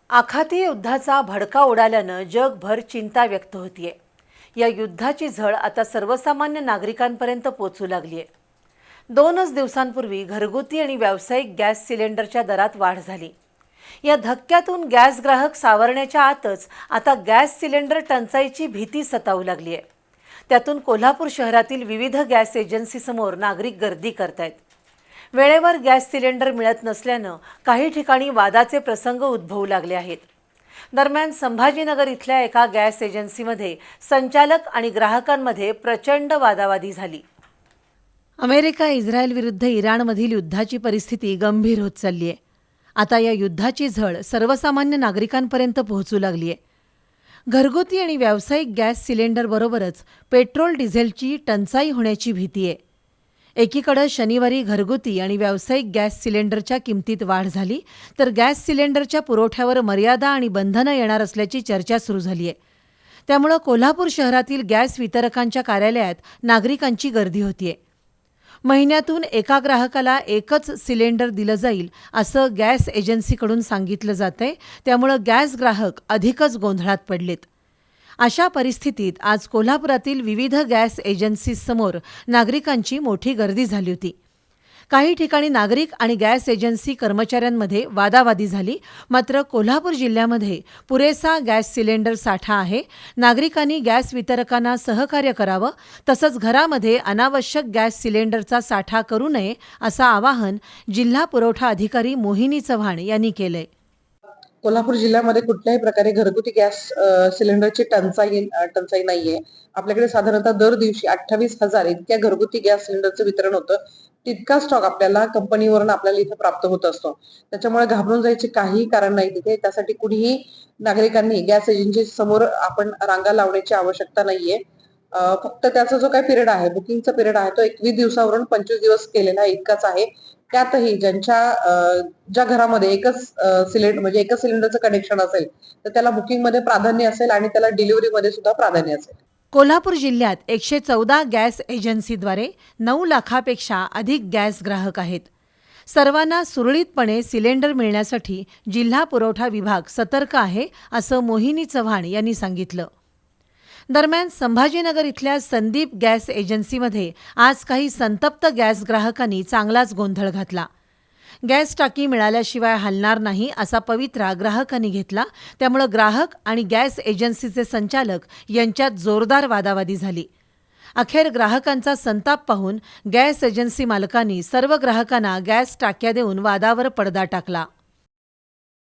आखाती युद्धाचा भडका उडाल्यानं जगभर चिंता व्यक्त होतीये। या युद्धाची झळ आता सर्वसामान्य नागरिकांपर्यंत पोहोचू लागली आहे। 2च दिवसांपूर्वी घरगुती आणि व्यावसायिक गॅस सिलेंडरच्या दरात वाढ झाली। या धक्क्यातून गॅस ग्राहक सावरण्याच्या आतच आता गॅस सिलेंडर टंचाईची भीती सतावू लागली आहे। त्यातून कोल्हापूर शहरातील विविध गॅस एजन्सीसमोर नागरिक गर्दी करतायत। वेळेवर गॅस सिलेंडर मिळत नसल्यानं काही ठिकाणी वादाचे प्रसंग उद्भवू लागले आहेत। दरम्यान संभाजीनगर इथल्या एका गॅस एजन्सीमध्ये संचालक आणि ग्राहकांमध्ये प्रचंड वादावादी झाली। अमेरिका इस्रायल विरुद्ध इराणमधील युद्धाची परिस्थिती गंभीर होत चालली आहे। आता या युद्धाची झळ सर्वसामान्य नागरिकांपर्यंत पोहोचू लागली आहे। घरगुती आणि व्यावसायिक गॅस सिलेंडर बरोबरच पेट्रोल डिझेलची टंचाई होण्याची भीती आहे। एकीकडे शनिवारी घरगुती आणि व्यावसायिक गॅस सिलेंडरच्या किमतीत वाढ झाली, तर गॅस सिलेंडरच्या पुरवठ्यावर मर्यादा आणि बंधनं येणार असल्याची चर्चा सुरू झाली आहे। त्यामुळे कोल्हापूर शहरातील गॅस वितरकांच्या कार्यालयात नागरिकांची गर्दी होतीये। महिन्यातून एका ग्राहकाला एकच सिलेंडर दिलं जाईल असं गॅस एजन्सीकडून सांगितलं जातंय। त्यामुळे गॅस ग्राहक अधिकच गोंधळात पडलेत। अशा परिस्थितीत आज कोल्हापुरातील विविध गॅस एजन्सीसमोर नागरिकांची मोठी गर्दी झाली होती। काही ठिकाणी नागरिक आणि गॅस एजन्सी कर्मचाऱ्यांमध्ये वादावादी झाली। मात्र कोल्हापूर जिल्ह्यामध्ये पुरेसा गॅस सिलेंडर साठा आहे। नागरिकांनी गॅस वितरकांना सहकार्य करावं, तसंच घरामध्ये अनावश्यक गॅस सिलेंडरचा साठा करू नये असं आवाहन जिल्हा पुरवठा अधिकारी मोहिनी चव्हाण यांनी केलंय। कोल्हापूर जिल्ह्यामध्ये कुठल्याही प्रकारे घरगुती गॅस सिलेंडरची टंचाई नाहीये। आपल्याकडे साधारणतः दर दिवशी 28,000 इतक्या घरगुती गॅस सिलेंडरचं वितरण होतं। तितका स्टॉक आपल्याला कंपनीवरून आपल्याला इथे प्राप्त होत असतो। त्याच्यामुळे घाबरून जायचे काहीही कारण नाही तिथे। त्यासाठी कुणीही नागरिकांनी गॅस एजन्सी समोर आपण रांगा लावण्याची आवश्यकता नाहीये। फक्त त्याचा जो काही पिरियड आहे, बुकिंगचा पिरियड आहे, तो 21 दिवसावरून 25 दिवस केलेला इतकाच आहे। त्यातही ज्या घरामध्ये एकच सिलेंडरचं कनेक्शन असेल, तर त्याला बुकिंगमध्ये प्राधान्य असेल आणि त्याला डिलिव्हरीमध्ये सुद्धा प्राधान्य असेल। कोल्हापूर जिल्ह्यात 114 गॅस एजन्सीद्वारे 9 लाखापेक्षा अधिक गॅस ग्राहक आहेत। सर्वांना सुरळीतपणे सिलेंडर मिळण्यासाठी जिल्हा पुरवठा विभाग सतर्क आहे असं मोहिनी चव्हाण यांनी सांगितलं। दरम्यान संभाजीनगर इथल्या संदीप गॅस एजन्सीमध्ये आज काही संतप्त गॅस ग्राहकांनी चांगलाच गोंधळ घातला। गॅस टाकी मिळाल्याशिवाय हलणार नाही असा पवित्रा ग्राहकांनी घेतला। त्यामुळे ग्राहक आणि गॅस एजन्सीचे संचालक यांच्यात जोरदार वादावादी झाली। अखेर ग्राहकांचा संताप पाहून गॅस एजन्सी मालकांनी सर्व ग्राहकांना गॅस टाक्या देऊन वादावर पडदा टाकला।